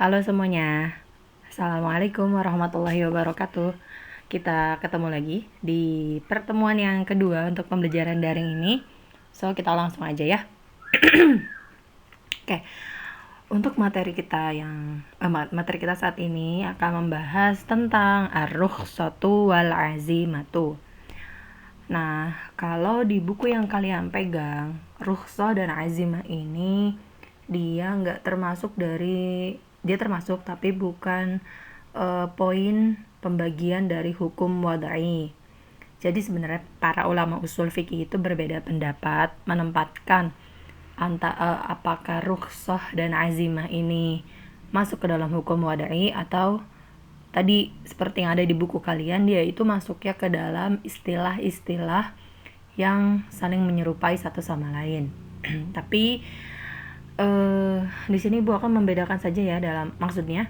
Halo semuanya, Assalamualaikum warahmatullahi wabarakatuh. Kita ketemu lagi di pertemuan yang kedua untuk pembelajaran daring ini. So, kita langsung aja ya. Oke, untuk materi kita saat ini akan membahas tentang ar-rukhsatu wal azimatu. Nah, kalau di buku yang kalian pegang, rukhsah dan azimah ini dia termasuk tapi bukan poin pembagian dari hukum wadai. Jadi sebenarnya para ulama usul fikih itu berbeda pendapat menempatkan apakah rukhsah dan azimah ini masuk ke dalam hukum wadai atau tadi seperti yang ada di buku kalian, dia itu masuknya ke dalam istilah-istilah yang saling menyerupai satu sama lain. Tapi di sini Ibu akan membedakan saja ya, dalam maksudnya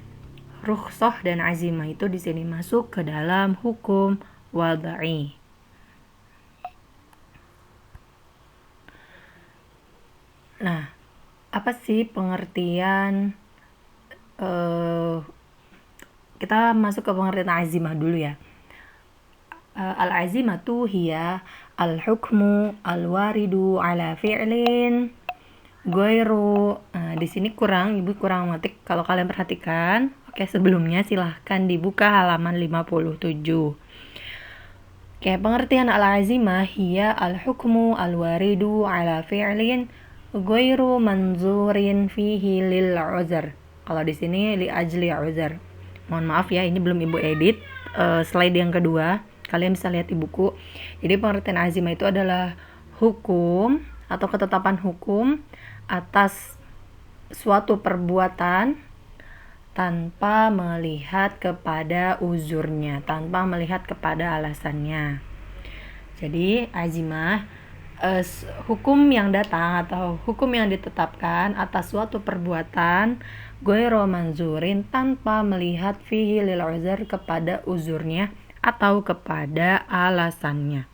rukhsah dan azimah itu di sini masuk ke dalam hukum wadai. Nah, apa sih pengertian kita masuk ke pengertian azimah dulu ya. Al-azimatu hiya al-hukmu al-waridu ala fi'lin ghairu. Di sini Ibu kurang matik kalau kalian perhatikan. Oke, sebelumnya silahkan dibuka halaman 57. Oke, pengertian al-azimah hiya al-hukmu al-waridu ala fi'lin ghairu manzurin fihi lil uzr. Kalau di sini li ajli uzr. Mohon maaf ya, ini belum Ibu edit slide yang kedua. Kalian bisa lihat di buku. Jadi pengertian azimah itu adalah hukum atau ketetapan hukum atas suatu perbuatan tanpa melihat kepada uzurnya, tanpa melihat kepada alasannya. Jadi azimah hukum yang datang atau hukum yang ditetapkan atas suatu perbuatan ghairu manzurin tanpa melihat fihi lil uzur kepada uzurnya atau kepada alasannya.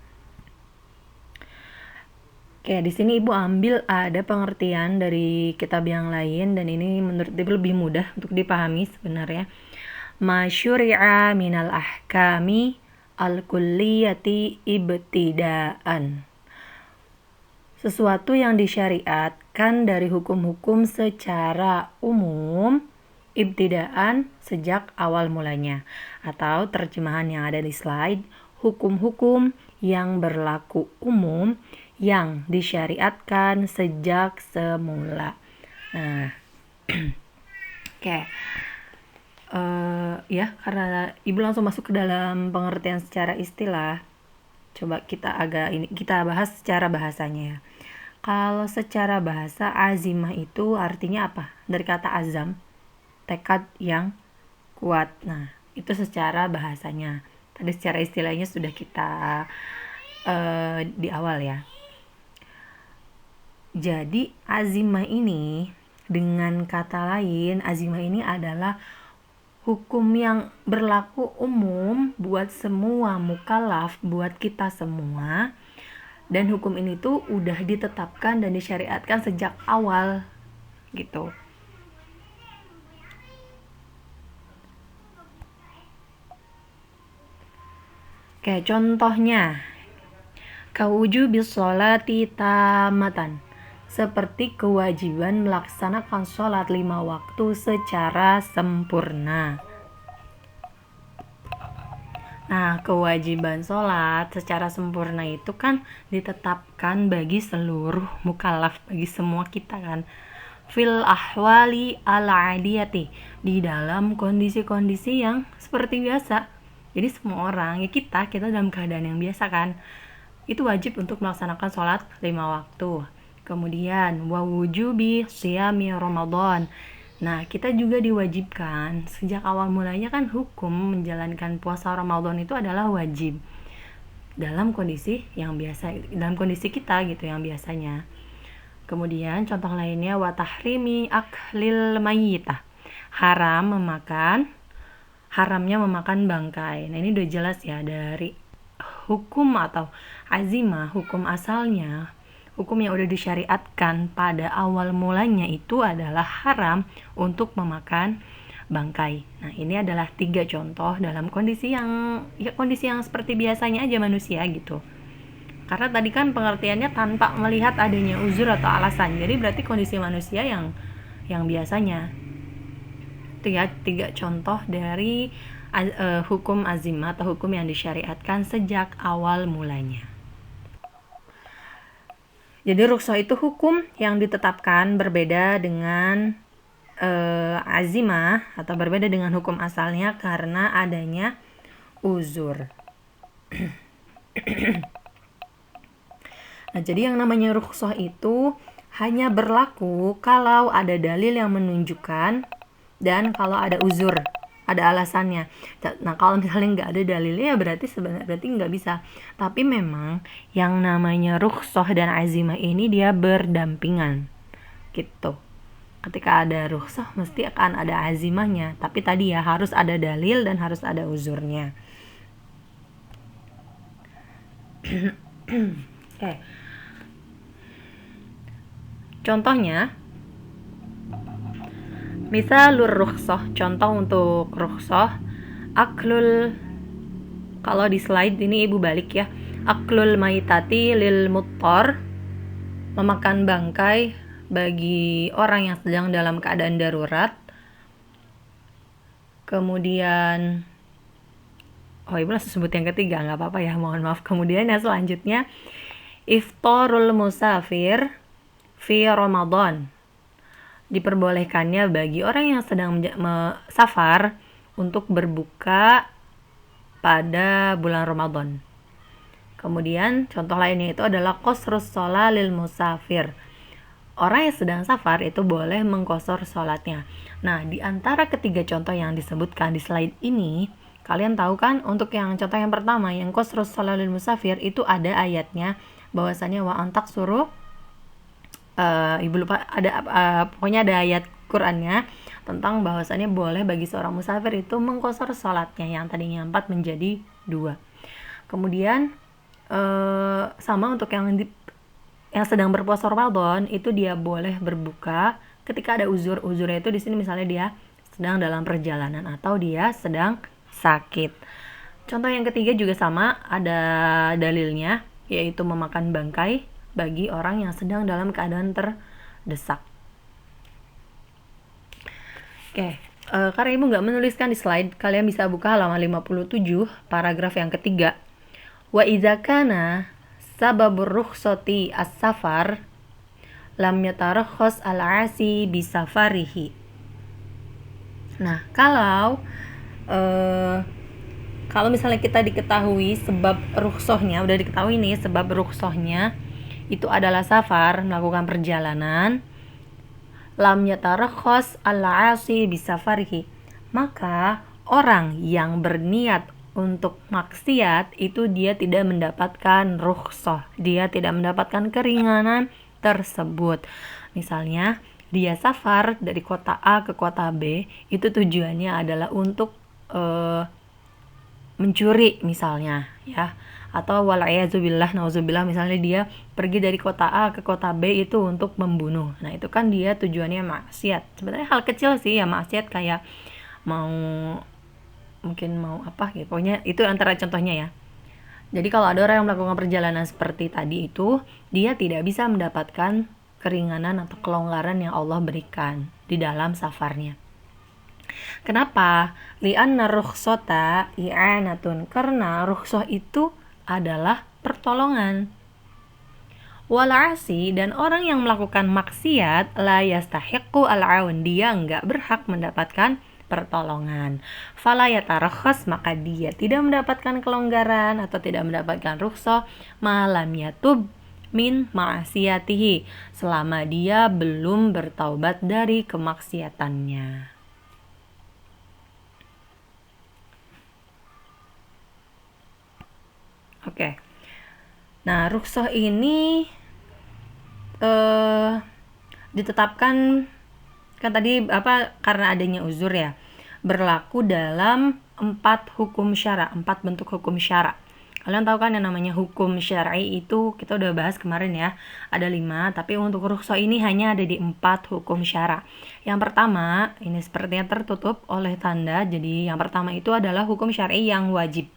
Oke, di sini Ibu ambil ada pengertian dari kitab yang lain dan ini menurut Ibu lebih mudah untuk dipahami sebenarnya. Masyuri'a minal ahkami al-kulliyati ibtidaan. Sesuatu yang disyariatkan dari hukum-hukum secara umum ibtidaan sejak awal mulanya, atau terjemahan yang ada di slide, hukum-hukum yang berlaku umum yang disyariatkan sejak semula. Nah, oke. Ya, karena Ibu langsung masuk ke dalam pengertian secara istilah, coba kita bahas secara bahasanya. Kalau secara bahasa, azimah itu artinya apa? Dari kata azam, tekad yang kuat. Nah, itu secara bahasanya. Tadi secara istilahnya sudah kita di awal ya. Jadi azimah ini, dengan kata lain, azimah ini adalah hukum yang berlaku umum buat semua mukallaf, buat kita semua. Dan hukum ini tuh udah ditetapkan dan disyariatkan sejak awal gitu. Oke, contohnya kawujubis sholati tamatan, seperti kewajiban melaksanakan sholat 5 waktu secara sempurna. Nah, kewajiban sholat secara sempurna itu kan ditetapkan bagi seluruh mukallaf, bagi semua kita kan. Fil ahwali al-adiyati, di dalam kondisi-kondisi yang seperti biasa. Jadi semua orang, ya kita dalam keadaan yang biasa kan, itu wajib untuk melaksanakan sholat 5 waktu. Kemudian wawujubi siyami Ramadan. Nah, kita juga diwajibkan sejak awal mulanya kan hukum menjalankan puasa Ramadan itu adalah wajib dalam kondisi yang biasa, dalam kondisi kita gitu yang biasanya. Kemudian contoh lainnya wa tahrimi aklil mayyitah, haramnya memakan bangkai. Nah, ini udah jelas ya dari hukum atau azimah, hukum asalnya, hukum yang udah disyariatkan pada awal mulanya itu adalah haram untuk memakan bangkai. Nah, ini adalah 3 contoh dalam kondisi yang seperti biasanya aja manusia gitu. Karena tadi kan pengertiannya tanpa melihat adanya uzur atau alasan. Jadi berarti kondisi manusia yang biasanya. Itu ya 3 contoh dari hukum azimah atau hukum yang disyariatkan sejak awal mulanya. Jadi rukhsah itu hukum yang ditetapkan berbeda dengan azimah atau berbeda dengan hukum asalnya karena adanya uzur. Nah, jadi yang namanya rukhsah itu hanya berlaku kalau ada dalil yang menunjukkan dan kalau ada uzur, ada alasannya. Nah, kalau misalnya nggak ada dalilnya berarti nggak bisa. Tapi memang yang namanya rukhsah dan azimah ini dia berdampingan gitu. Ketika ada rukhsah mesti akan ada azimahnya, tapi tadi ya harus ada dalil dan harus ada uzurnya. Oke. Contohnya, misalur rukhsah, contoh untuk rukhsah, aklul, kalau di slide ini ibu balik ya, aklul maitati lil muttar, memakan bangkai bagi orang yang sedang dalam keadaan darurat. Kemudian, ibu langsung sebut yang ketiga, nggak apa-apa ya, mohon maaf. Kemudian yang selanjutnya, iftarul musafir fi Ramadan, diperbolehkannya bagi orang yang sedang safar untuk berbuka pada bulan Ramadan. Kemudian contoh lainnya itu adalah qasrus shalah lil musafir, orang yang sedang safar itu boleh mengqasar sholatnya. Nah, di antara ketiga contoh yang disebutkan di slide ini, kalian tahu kan untuk yang contoh yang pertama yang qasrus shalah lil musafir itu ada ayatnya bahwasanya wa antak suruh ibu lupa ada pokoknya ada ayat Qur'annya tentang bahwasannya boleh bagi seorang musafir itu mengqasar sholatnya yang tadinya 4 menjadi 2. Kemudian sama untuk yang sedang berpuasa Ramadan itu dia boleh berbuka ketika ada uzurnya itu di sini misalnya dia sedang dalam perjalanan atau dia sedang sakit. Contoh yang ketiga juga sama, ada dalilnya yaitu memakan bangkai bagi orang yang sedang dalam keadaan terdesak. Oke, karena ibu nggak menuliskan di slide, kalian bisa buka halaman 57, paragraf yang ketiga. Wa idza kana sababur rukhsati as-safar lam yatarakhas al-asi bisafarihi. Nah, kalau misalnya kita diketahui sebab rukhsahnya, udah diketahui nih sebab rukhsahnya itu adalah safar, melakukan perjalanan, lam yatarakhas al-asi bisafarihi, maka orang yang berniat untuk maksiat itu dia tidak mendapatkan rukhsah, dia tidak mendapatkan keringanan tersebut. Misalnya dia safar dari kota A ke kota B, itu tujuannya adalah untuk mencuri misalnya ya, atau wal'ayazubillah nauzubillah, misalnya dia pergi dari kota A ke kota B itu untuk membunuh. Nah, itu kan dia tujuannya maksiat. Sebenarnya hal kecil sih ya, maksiat kayak mau apa gitu. Pokoknya itu antara contohnya ya. Jadi kalau ada orang yang melakukan perjalanan seperti tadi itu, dia tidak bisa mendapatkan keringanan atau kelonggaran yang Allah berikan di dalam safarnya. Kenapa? Li'anna rukhsata i'anatun, karena rukhsah itu adalah pertolongan. Wal'asi, dan orang yang melakukan maksiat, la yastahiqu al-aun, dia enggak berhak mendapatkan pertolongan. Fala yatarakhas, maka dia tidak mendapatkan kelonggaran atau tidak mendapatkan rukhsah malam yatub min ma'asiyatihi, selama dia belum bertaubat dari kemaksiatannya. Oke. Nah, rukhsah ini ditetapkan kan tadi karena adanya uzur ya, berlaku dalam 4 hukum syara, 4 bentuk hukum syara. Kalian tahu kan yang namanya hukum syar'i itu kita udah bahas kemarin ya, ada 5, tapi untuk rukhsah ini hanya ada di 4 hukum syara. Yang pertama, ini sepertinya tertutup oleh tanda, jadi yang pertama itu adalah hukum syar'i yang wajib.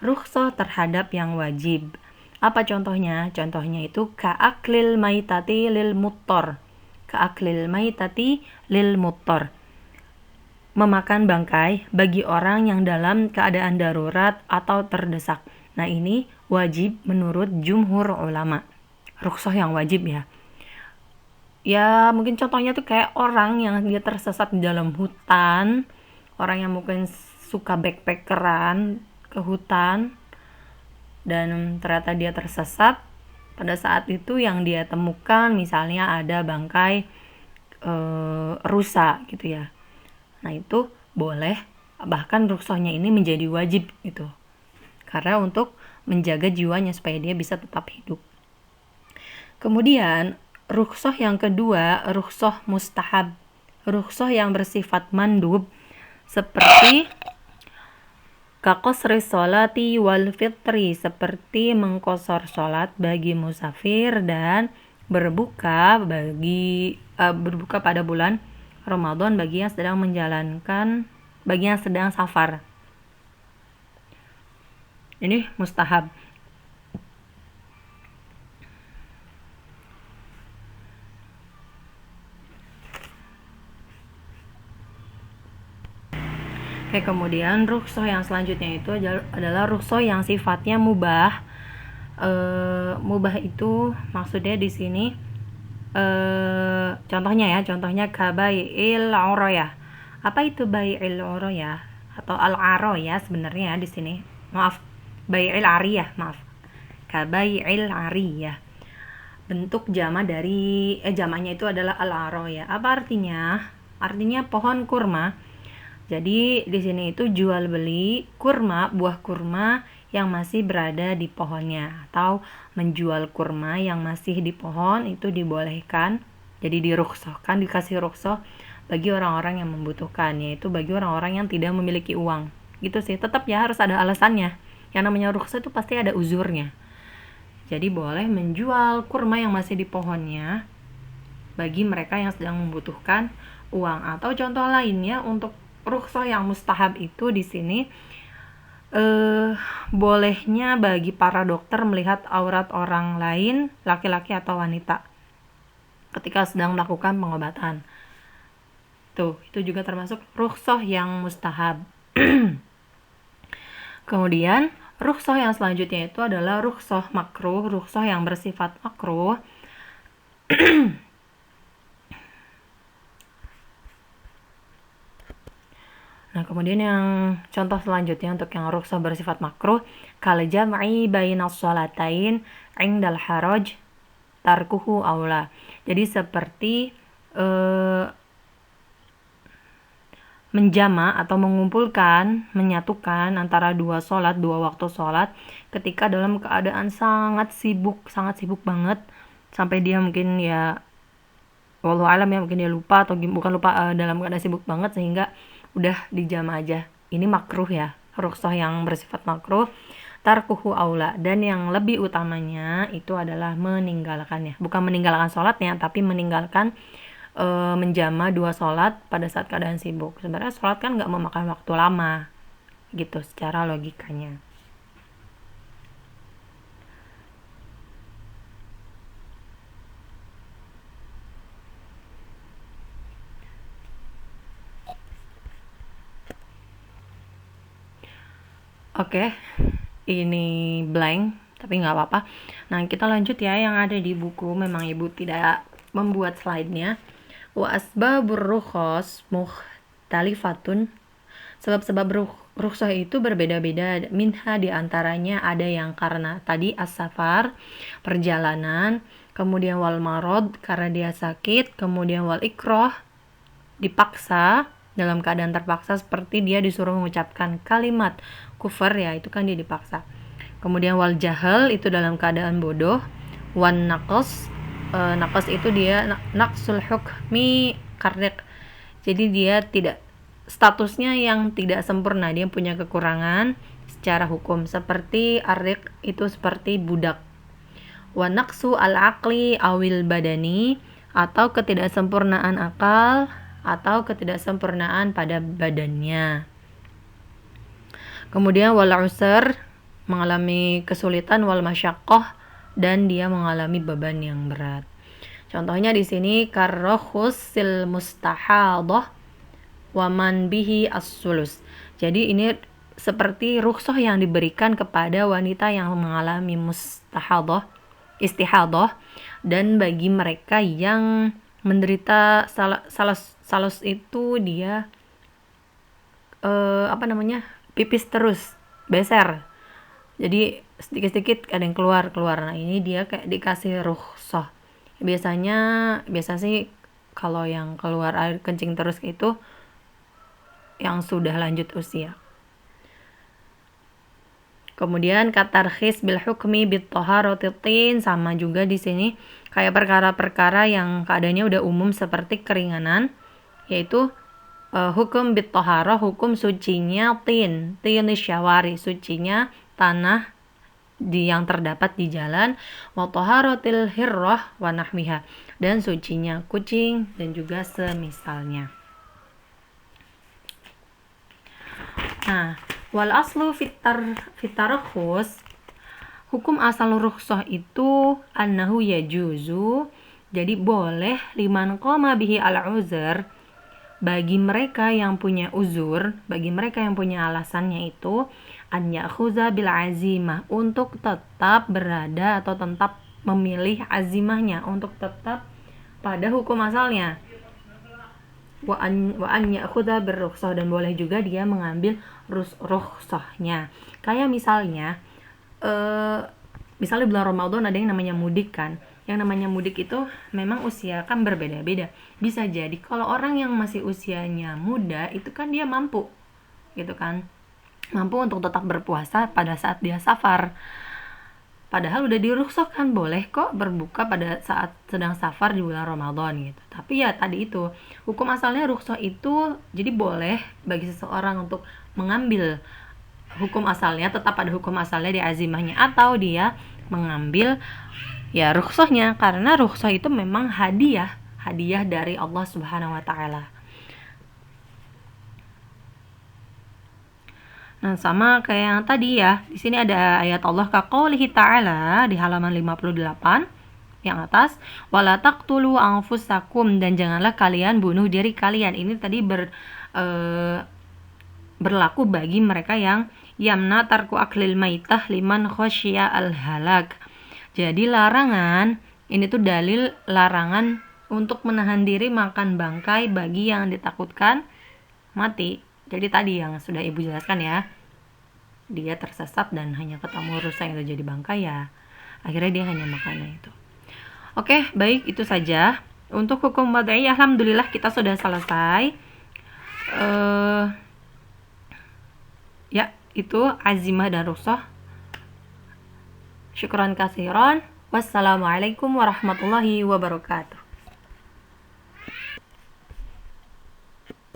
Rukhsah terhadap yang wajib. Apa contohnya? Contohnya itu ka'aklil maitati lil muttor. Ka'aklil maitati lil muttor. Memakan bangkai bagi orang yang dalam keadaan darurat atau terdesak. Nah, ini wajib menurut jumhur ulama. Rukhsah yang wajib ya. Ya, mungkin contohnya tuh kayak orang yang dia tersesat di dalam hutan, orang yang mungkin suka backpackeran ke hutan dan ternyata dia tersesat. Pada saat itu yang dia temukan misalnya ada bangkai rusa gitu ya. Nah, itu boleh, bahkan rukhsahnya ini menjadi wajib gitu. Karena untuk menjaga jiwanya supaya dia bisa tetap hidup. Kemudian rukhsah yang kedua, rukhsah mustahab. Rukhsah yang bersifat mandub seperti kaqasri sholati wal fitri, seperti mengqashar sholat bagi musafir dan berbuka pada bulan Ramadan bagi yang sedang safar. Ini mustahab. Oke, kemudian rukhsah yang selanjutnya itu adalah rukhsah yang sifatnya mubah. Mubah itu maksudnya di sini contohnya kabai'il urayah. Apa itu bai'il urayah atau al-arayah sebenarnya di sini? Maaf, bai'il ariyah, maaf. Kabai'il ariyah. Bentuk jama dari jamaknya itu adalah al-arayah. Apa artinya? Artinya pohon kurma. Jadi di sini itu jual beli kurma, buah kurma yang masih berada di pohonnya, atau menjual kurma yang masih di pohon itu dibolehkan. Jadi dirukhsahkan, dikasih rukhsah bagi orang-orang yang membutuhkan, yaitu bagi orang-orang yang tidak memiliki uang. Gitu sih, tetap ya harus ada alasannya. Yang namanya rukhsah itu pasti ada uzurnya. Jadi boleh menjual kurma yang masih di pohonnya bagi mereka yang sedang membutuhkan uang. Atau contoh lainnya untuk rukhsah yang mustahab itu di sini bolehnya bagi para dokter melihat aurat orang lain, laki-laki atau wanita, ketika sedang melakukan pengobatan. Tuh, itu juga termasuk rukhsah yang mustahab. Kemudian rukhsah yang selanjutnya itu adalah rukhsah makruh, rukhsah yang bersifat makruh. Nah, kemudian yang contoh selanjutnya untuk yang rukhsah bersifat makruh, kal jam'i bainas sholatain 'indal haraj tarkuhu aula. Jadi seperti menjama atau mengumpulkan, menyatukan antara dua waktu sholat ketika dalam keadaan sangat sibuk banget, sampai dia mungkin ya wallahu alam ya, mungkin dia lupa atau bukan lupa, dalam keadaan sibuk banget sehingga udah dijama aja. Ini makruh ya, rukhsah yang bersifat makruh, tarkuhu aula, dan yang lebih utamanya itu adalah meninggalkannya, bukan meninggalkan sholatnya tapi meninggalkan menjama dua sholat pada saat keadaan sibuk. Sebenarnya sholat kan nggak memakan waktu lama gitu secara logikanya. Oke, ini blank tapi nggak apa-apa. Nah, kita lanjut ya, yang ada di buku memang ibu tidak membuat slide-nya. Wa asbabur rukhas mukhtalifatun. Sebab-sebab rukhsah itu berbeda-beda. Minha diantaranya ada yang karena tadi as-safar, perjalanan, kemudian wal marad karena dia sakit, kemudian wal ikrah dipaksa, dalam keadaan terpaksa seperti dia disuruh mengucapkan kalimat kufur ya, itu kan dia dipaksa. Kemudian wal jahal itu dalam keadaan bodoh, wan naqas itu dia naqsul hukmi karek, jadi dia tidak statusnya yang tidak sempurna, dia punya kekurangan secara hukum, seperti ar-riq itu seperti budak. Wa naqsu al-aqli awil badani, atau ketidaksempurnaan akal atau ketidaksempurnaan pada badannya. Kemudian wal usr, mengalami kesulitan, wal masyaqqah, dan dia mengalami beban yang berat. Contohnya di sini karrohusil mustahadah wa man bihi as-sulus. Jadi ini seperti rukhsah yang diberikan kepada wanita yang mengalami istihadah, dan bagi mereka yang menderita salus itu dia pipis terus, beser. Jadi sedikit-sedikit ada yang keluar. Nah, ini dia kayak dikasih rukhsah. Biasa sih kalau yang keluar air kencing terus itu yang sudah lanjut usia. Kemudian katarkhis bil hukmi bit taharatitin, sama juga di sini kayak perkara-perkara yang keadaannya udah umum seperti keringanan, yaitu hukum bit taharah, hukum sucinya tin syawari, sucinya tanah yang terdapat di jalan, wa taharatil hirrah wa nahmiha, dan sucinya kucing dan juga semisalnya. Nah, wal aslu fitarakhus, hukum asal rukhsah itu annahu yajuzu, jadi boleh liman qama bihi al-uzr, bagi mereka yang punya uzur, bagi mereka yang punya alasannya itu, an ya'khuza bil azimah, untuk tetap berada atau tetap memilih azimahnya, untuk tetap pada hukum asalnya. Wa an ya'khudha birrukhsah, dan boleh juga dia mengambil rukhsahnya. Kayak misalnya bulan Ramadan ada yang namanya mudik kan. Yang namanya mudik itu memang usia kan berbeda-beda. Bisa jadi kalau orang yang masih usianya muda itu kan dia mampu gitu kan. Mampu untuk tetap berpuasa pada saat dia safar. Padahal udah dirukhsahkan, boleh kok berbuka pada saat sedang safar di bulan Ramadan gitu. Tapi ya tadi itu, hukum asalnya rukhsah itu jadi boleh bagi seseorang untuk mengambil hukum asalnya, tetap pada hukum asalnya di azimahnya, atau dia mengambil ya rukhsahnya, karena rukhsah itu memang hadiah dari Allah Subhanahu wa taala. Nah, sama kayak yang tadi ya. Di sini ada ayat Allah kaqoulihi ta'ala di halaman 58 yang atas, wala taqtulu anfusakum, dan janganlah kalian bunuh diri kalian. Ini tadi berlaku bagi mereka yang yamna tarku aklil maitah liman khosya al-halak. Jadi larangan, ini tuh dalil larangan untuk menahan diri makan bangkai bagi yang ditakutkan mati. Jadi tadi yang sudah ibu jelaskan ya, dia tersesat dan hanya ketemu rusa yang jadi bangkai, ya akhirnya dia hanya makannya itu. Oke, baik, itu saja untuk hukum wad'i. Alhamdulillah kita sudah selesai. Ya, itu azimah dan rukhsah. Syukran katsiran. Wassalamualaikum warahmatullahi wabarakatuh.